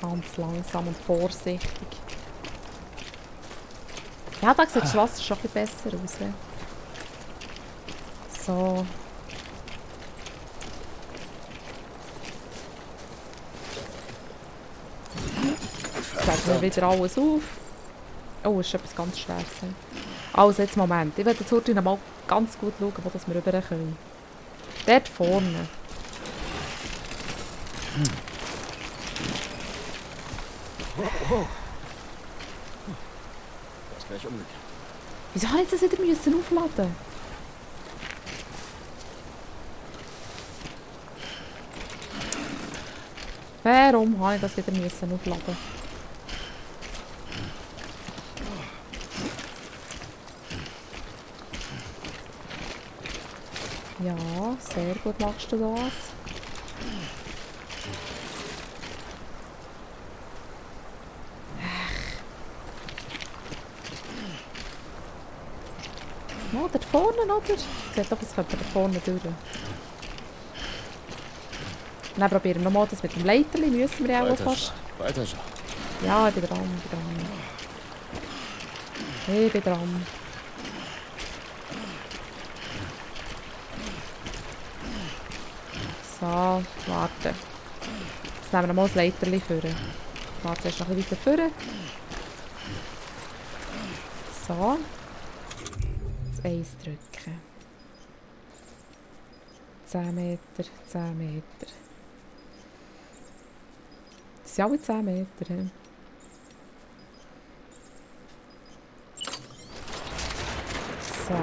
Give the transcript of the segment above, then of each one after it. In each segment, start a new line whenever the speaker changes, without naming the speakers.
Ganz langsam und vorsichtig. Ja, da sieht das Wasser schon ein bisschen besser aus. He? So. Jetzt legen wir wieder alles auf. Oh, es ist etwas ganz Schweres. Also, jetzt Moment. Ich werde jetzt heute noch mal ganz gut schauen, wo das wir rüber können. Dort vorne.
Das ist gleich umgekehrt.
Wieso habe ich das wieder müssen aufladen? Warum habe ich das wieder müssen aufladen? Ja, sehr gut machst du das. Ja, da vorne, oder? Ich sehe doch, es könnte da vorne durch. Dann probieren wir nochmal das mit dem Leiterli. Müssen wir ja auch fast.
Weiter so.
Ja, ich bin dran, Ich bin dran. So, warte. Jetzt nehmen wir mal das Leiterli vor. Warte, erst noch ein bisschen weiter vor. So. Das Eis drücken. 10 Meter, 10 Meter. Das sind alle 10 Meter. He? So.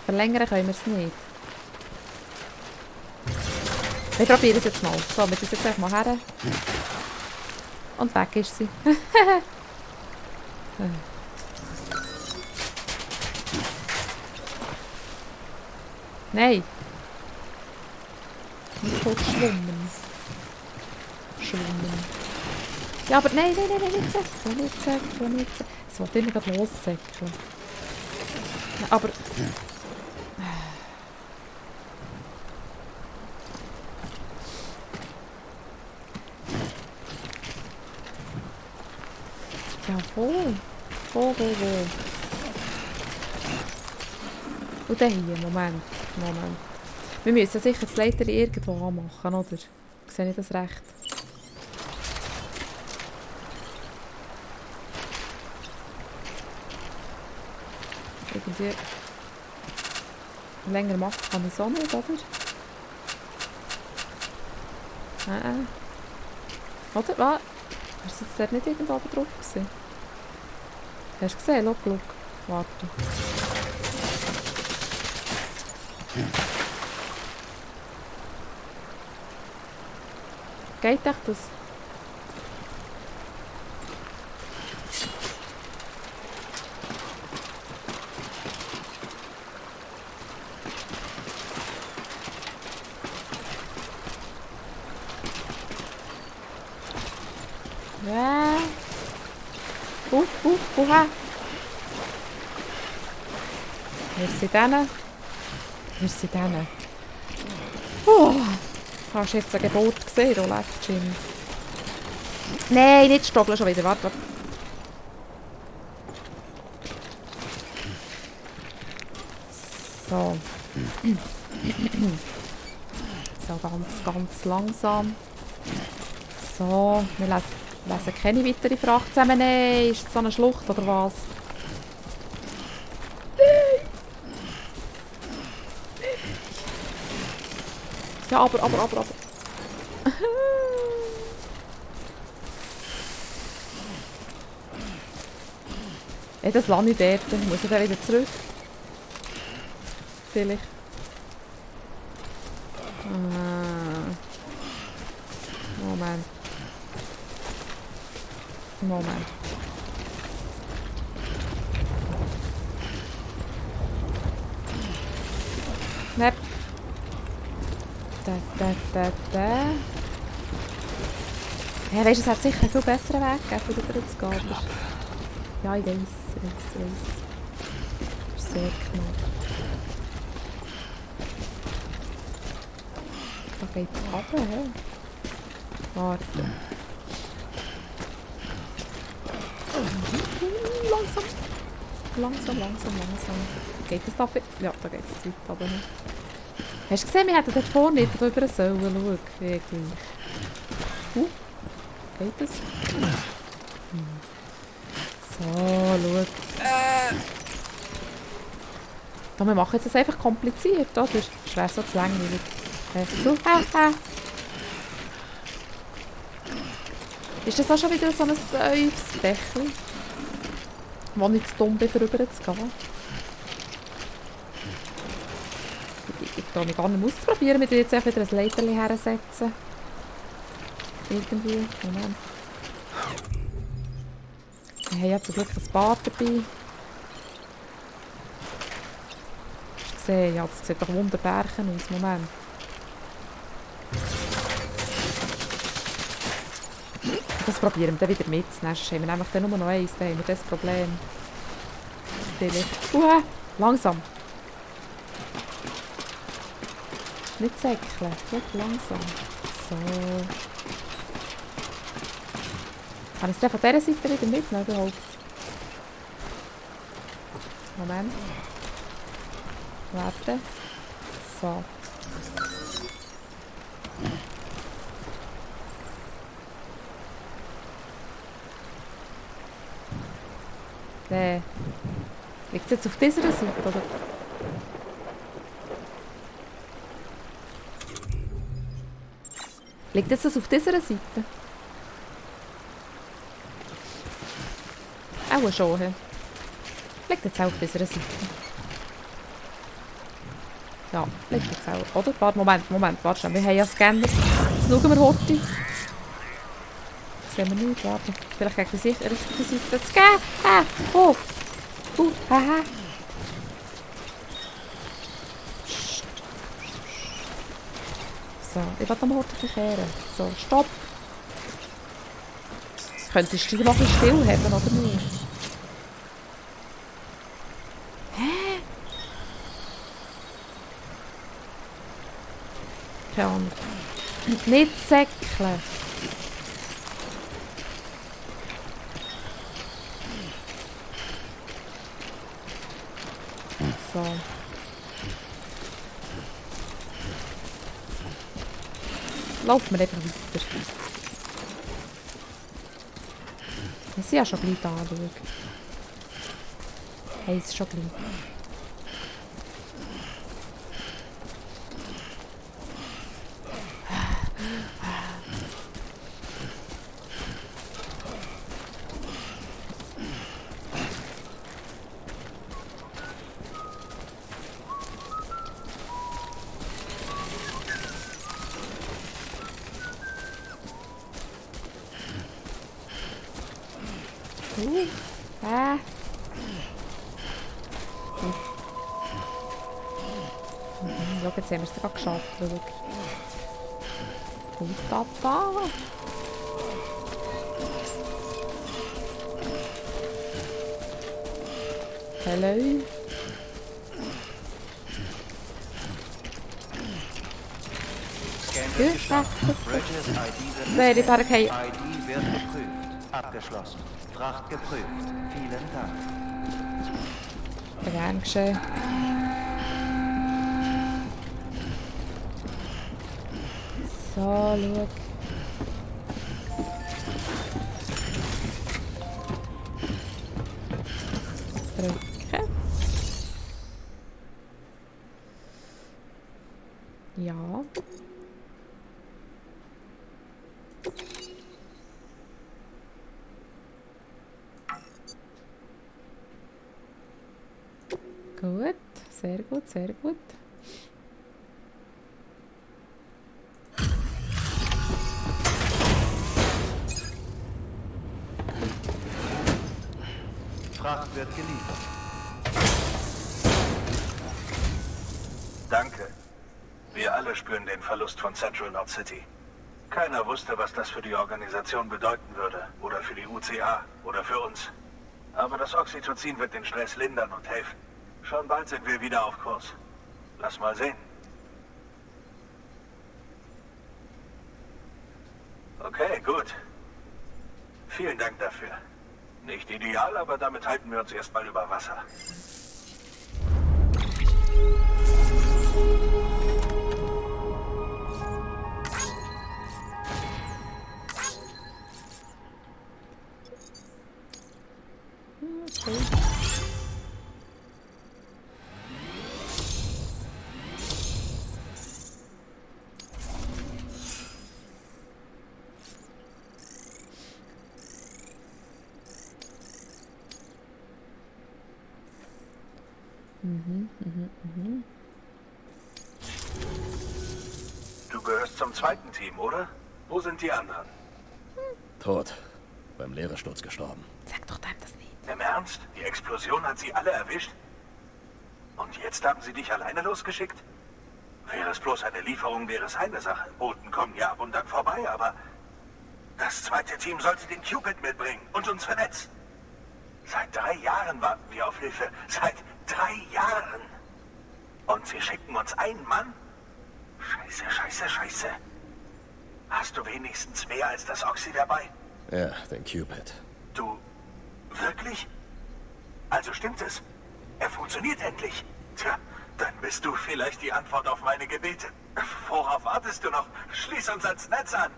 Verlängern können wir es nicht. Wir probieren es jetzt mal. So, wir tun es jetzt einfach mal her. Und weg ist sie. Nein. Nicht tot schwimmen. Schwimmen. Ja, aber nein, nicht säckeln, nicht säckeln. Es wollte immer gerade lossäckeln. Aber... Ja, wo? Und dann hier, Moment. Wir müssen sicher das Leiterli irgendwo anmachen, oder? Sehe ich das recht? Irgendwie... Länger machen kann ich es auch nicht, oder? Oder? Was? Ist jetzt dort nicht irgendwo oben drauf gewesen? Hast du gesehen? Schau. Warte. Geht echt das? Ja. Woher? Wir sind denen. Hast du jetzt eine Geburt gesehen, Roulette Jim? Nein, nicht stoppeln schon wieder. Warte. So. So, ganz langsam. So, wir lesen keine weitere Fracht zusammen. Nein, ist das so eine Schlucht oder was? Ja, aber. Ey, das lasse ich dort. Ich muss ich dann wieder zurück. Vielleicht. Moment. Nein. Da. Ja, weißt du, es hat sicher einen viel besseren Weg gegeben, rüber zu gehen. Aber... Ja, ich weiss. Sehr knapp. Da geht's runter, hä? Warte. Langsam. Langsam. Geht das da viel? Ja, da geht es weit aber nicht. Hast du gesehen, wir hätten dort vorne nicht drüber sollen schauen. Wirklich. Geht das? So, schau. Ja, wir machen jetzt das einfach kompliziert, oder? Das wäre so zu langweilig. Ist das auch schon wieder so ein tiefes Bächli? Wo ich zu dumm bin, rüber zu gehen? Ich traue mich gar nicht auszuprobieren. Wir tun jetzt einfach wieder ein Leiterchen hersetzen. Irgendwie. Moment. Wir haben ja zum Glück ein Bad dabei. Hast du gesehen? Ja, das sieht doch wunderbar aus. Moment. Das probieren wir dann wieder mitzunehmen. Sonst haben wir nämlich dann nur noch eins. Dann haben wir das Problem. Langsam. Nicht säckeln. Langsam. So. Kann ich es dann von dieser Seite wieder mitnehmen überhaupt? Moment. Warte. So. Nee. Liegt es jetzt auf dieser Seite, oder? Liegt jetzt das auf dieser Seite? Auch schon. He. Liegt jetzt auch auf dieser Seite. Ja, liegt jetzt auch. Oder? Warte, Moment, warte schnell. Wir haben ja Scanner. Jetzt schauen wir heute. Sehen wir nicht, warte. Vielleicht gegen die richtige Seite. Scan! Oh! Haha! So, ich will am Horten verkehren. So, stopp! Könntest du dich noch ein bisschen still haben, oder nicht? Hä? Keine Ahnung. Nicht säckeln! So. Laufen wir einfach weiter. Wir sind ja schon gleich da, schau. Hey, es ist schon gleich. Schau, jetzt haben wir es gerade geschafft. Und Papa. Hallo. Ready, Parkei.
ID wird geprüft. Abgeschlossen. Fracht geprüft. Vielen Dank.
Gern geschehen. So, schau. Drücken. Ja. Gut, sehr gut, sehr gut.
Fracht wird geliefert.
Danke. Wir alle spüren den Verlust von Central Knot City. Keiner wusste, was das für die Organisation bedeuten würde. Oder für die UCA. Oder für uns. Aber das Oxytocin wird den Stress lindern und helfen. Schon bald sind wir wieder auf Kurs. Lass mal sehen. Okay, gut. Vielen Dank dafür. Nicht ideal, aber damit halten wir uns erstmal über Wasser.
Okay.
Du gehörst zum zweiten Team, oder? Wo sind die anderen?
Tot. Beim Leeresturz gestorben.
Sag doch deinem das nicht.
Im Ernst? Die Explosion hat sie alle erwischt? Und jetzt haben sie dich alleine losgeschickt? Wäre es bloß eine Lieferung, wäre es eine Sache. Boten kommen ja ab und an vorbei, aber das zweite Team sollte den Cupid mitbringen und uns vernetzen. Seit 3 Jahren warten wir auf Hilfe. Seit 3 Jahren. Und sie schicken uns einen Mann? Scheiße, scheiße, scheiße. Hast du wenigstens mehr als das Oxy dabei?
Ja, den Cupid.
Du... wirklich? Also stimmt es? Er funktioniert endlich. Tja, dann bist du vielleicht die Antwort auf meine Gebete. Worauf wartest du noch? Schließ uns ans Netz an.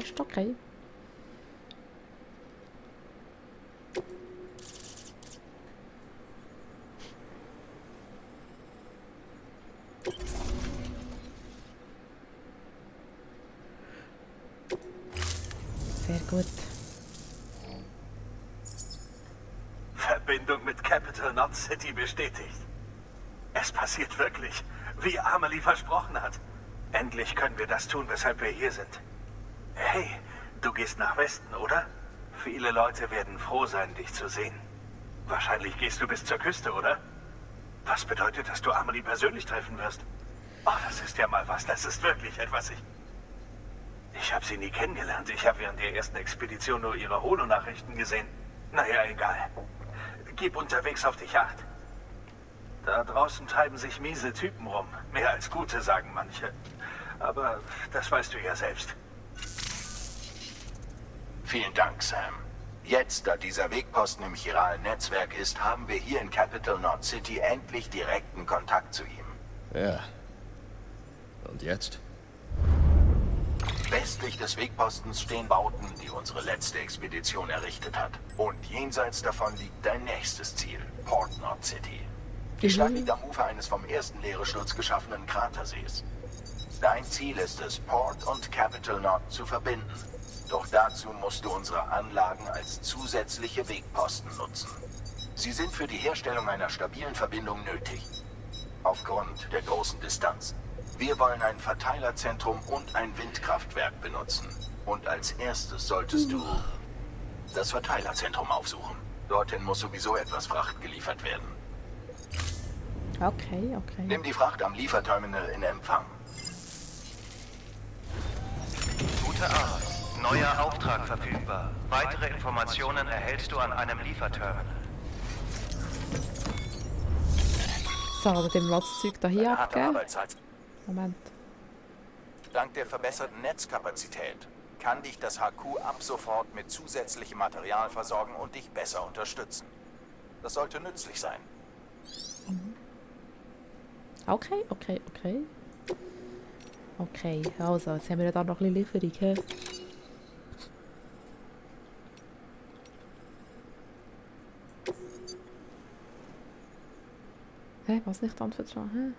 Briefkasten, okay. Sehr gut.
Verbindung mit Capital Knot City bestätigt. Es passiert wirklich, wie Amelie versprochen hat. Endlich können wir das tun, weshalb wir hier sind. Hey, du gehst nach Westen, oder? Viele Leute werden froh sein, dich zu sehen. Wahrscheinlich gehst du bis zur Küste, oder? Was bedeutet, dass du Amelie persönlich treffen wirst? Oh, das ist ja mal was. Das ist wirklich etwas. Ich habe sie nie kennengelernt. Ich habe während der ersten Expedition nur ihre Holo-Nachrichten gesehen. Naja, egal. Gib unterwegs auf dich Acht. Da draußen treiben sich miese Typen rum. Mehr als gute, sagen manche. Aber das weißt du ja selbst.
Vielen Dank, Sam. Jetzt, da dieser Wegposten im chiralen Netzwerk ist, haben wir hier in Capital Knot City endlich direkten Kontakt zu ihm.
Ja. Und jetzt?
Westlich des Wegpostens stehen Bauten, die unsere letzte Expedition errichtet hat. Und jenseits davon liegt dein nächstes Ziel, Port Knot City. Die Stadt liegt am Ufer eines vom ersten Leeresturz geschaffenen Kratersees. Dein Ziel ist es, Port und Capital Knot zu verbinden. Doch dazu musst du unsere Anlagen als zusätzliche Wegposten nutzen. Sie sind für die Herstellung einer stabilen Verbindung nötig. Aufgrund der großen Distanz. Wir wollen ein Verteilerzentrum und ein Windkraftwerk benutzen. Und als erstes solltest du das Verteilerzentrum aufsuchen. Dorthin muss sowieso etwas Fracht geliefert werden.
Okay, okay.
Nimm die Fracht am Lieferterminal in Empfang.
Gute Arbeit. Neuer Auftrag verfügbar. Weitere Informationen erhältst du an einem Lieferterminal.
So, aber dem lass das Zeug da hier
Harte
abgeben.
Arbeitszeit.
Moment.
Dank der verbesserten Netzkapazität kann dich das HQ ab sofort mit zusätzlichem Material versorgen und dich besser unterstützen. Das sollte nützlich sein.
Okay, okay, okay. Okay, also, jetzt haben wir ja da noch ein bisschen Lieferung. He? Hä, was nicht anvertrauen?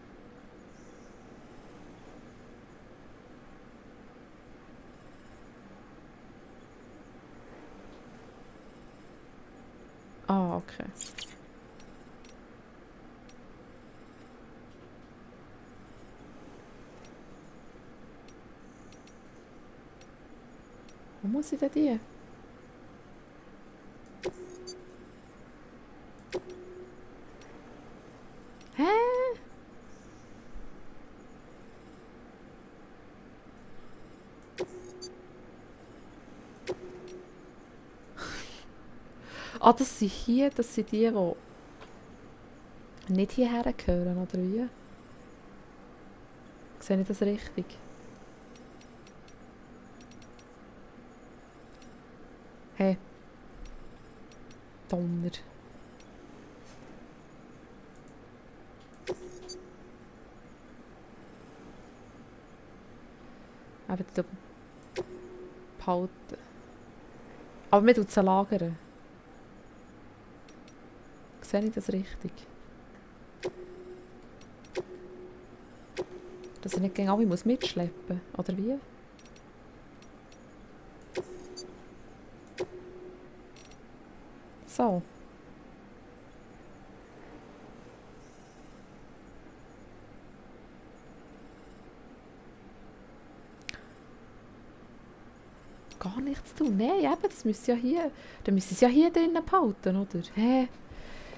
Ah, okay. Wo muss ich denn die? Hä? Ah, das sind hier, das sind die, die nicht hierher gehören, oder wie? Sehe ich das richtig? Hey. Donner. Aber die behalten. Aber wir tun sie lagern. Sehe ich das richtig? Dass ich nicht gegen alle mitschleppen muss, oder wie? So. Gar nichts tun. Nein, eben, das müsste ja hier. Dann müssen sie ja hier drinnen behalten, oder? Hä?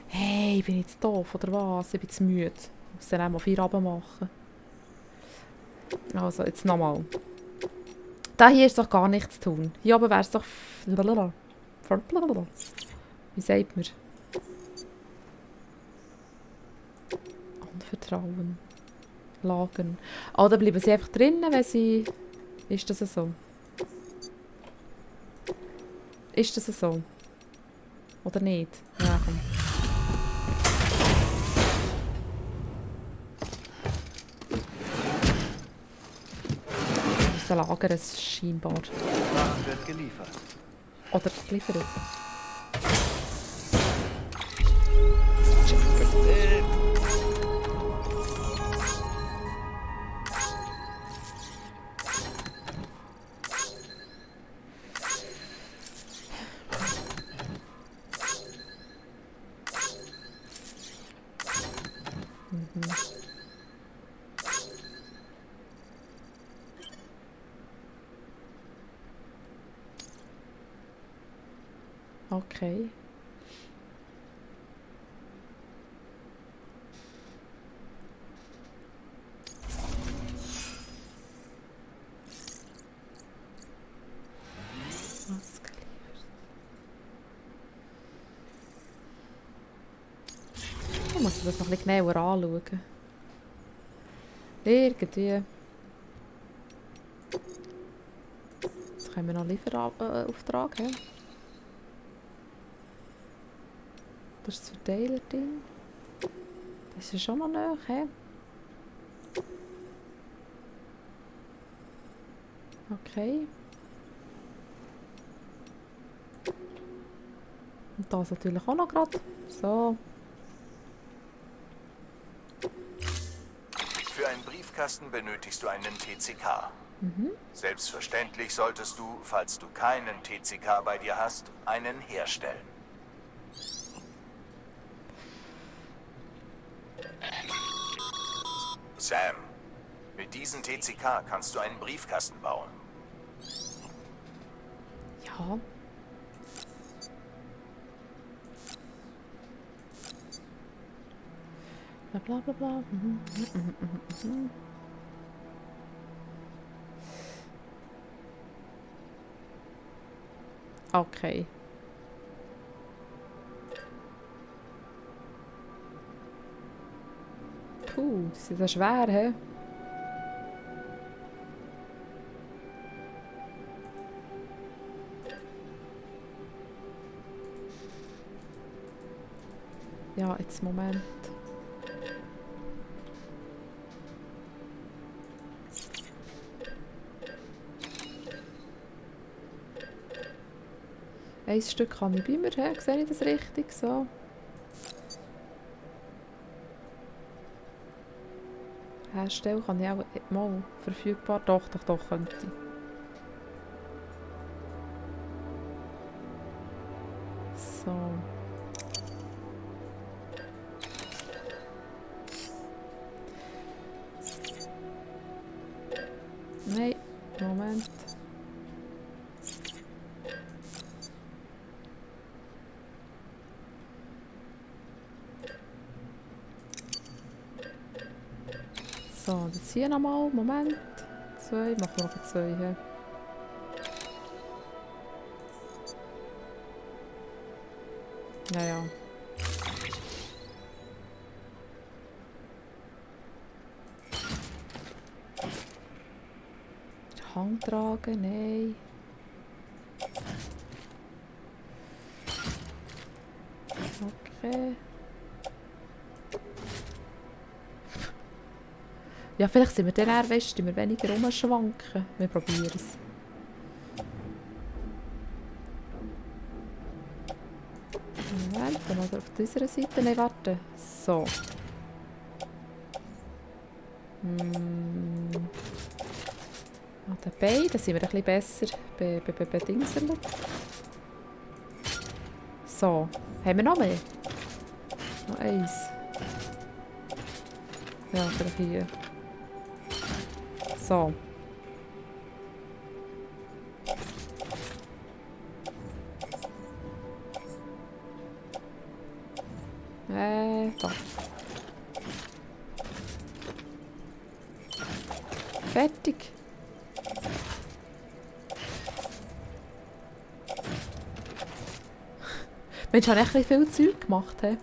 Hey, bin ich jetzt doof, oder was? Ich bin zu müde. Ich muss dann auch mal 4 machen. Also, jetzt nochmal. Da hier ist doch gar nichts zu tun. Hier oben wäre es doch... Wie sagt man? Anvertrauen. Lagern. Ah, dann bleiben sie einfach drinnen, wenn sie... Ist das so? Ist das so? Oder nicht? Ja, komm. Wir müssen lagern, es scheinbar.
Waren wird geliefert.
Oder geliefert. Okay. Was geliefert? Ich muss das noch ein bisschen genauer anschauen. Irgendwie. Jetzt können wir noch einen Lieferauftrag haben. Das ist das Verteiler-Ding. Das ist schon noch näher, hä? Okay. Und das natürlich auch noch gerade. So.
Für einen Briefkasten benötigst du einen TCK. Selbstverständlich solltest du, falls du keinen TCK bei dir hast, einen herstellen. Sam, mit diesem TCK kannst du einen Briefkasten bauen.
Ja. Bla bla bla bla. Okay. Puh, das ist ja schwer, hä? Ja, jetzt Moment. Ein Stück habe ich bei mir, he? Sehe ich das richtig? So. Herstellen kann ich auch mal verfügbar. Doch, könnte ich. So. So, das hier nochmal. Moment. 2. Machen wir noch 2 hier. Naja. Hang tragen, nein. Okay. Ja, vielleicht sind wir dann eher, weißt du, wir weniger rumschwanken. Wir probieren es. Moment, dann mal auf dieser Seite. Nein, warte. So. An den Beinen sind wir ein bisschen besser bedingselt. So. Haben wir noch mehr? Noch eins. Ja, vielleicht hier. So. Da. Fertig. Mensch, habe ich ein bisschen viel Zeug gemacht. He?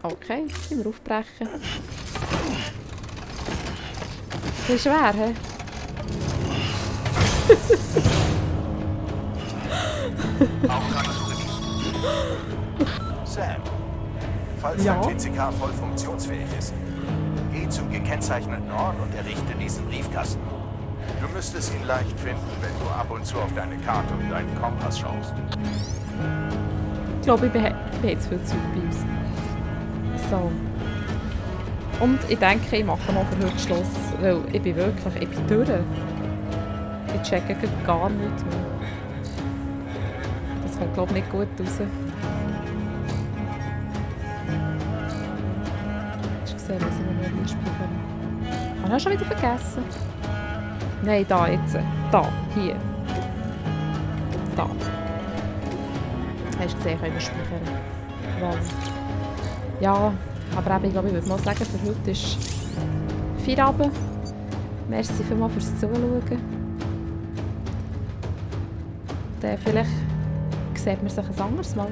Okay, sind wir aufbrechen. Das ist schwer, hä?
Sam, falls
Ja?
dein TCK voll funktionsfähig ist, geh zum gekennzeichneten Ort und errichte diesen Briefkasten. Du müsstest ihn leicht finden, wenn du ab und zu auf deine Karte und deinen Kompass schaust.
Ich glaube, ich bin jetzt viel Zeug bei uns. So. Und ich denke, ich mache noch für heute Schluss, weil ich bin durch. Ich checke gar nichts mehr. Das kommt, glaube ich, nicht gut raus. Hast du gesehen, was ich noch nicht speichern? Habe ich schon wieder vergessen? Nein, da jetzt. Da, hier. Da. Hast du gesehen, können wir speichern. Wow. Ja, aber eben, ich glaube, ich würde mal sagen, für heute ist Feierabend. Merci vielmals fürs Zuschauen. Dann vielleicht sieht man sich ein anderes Mal.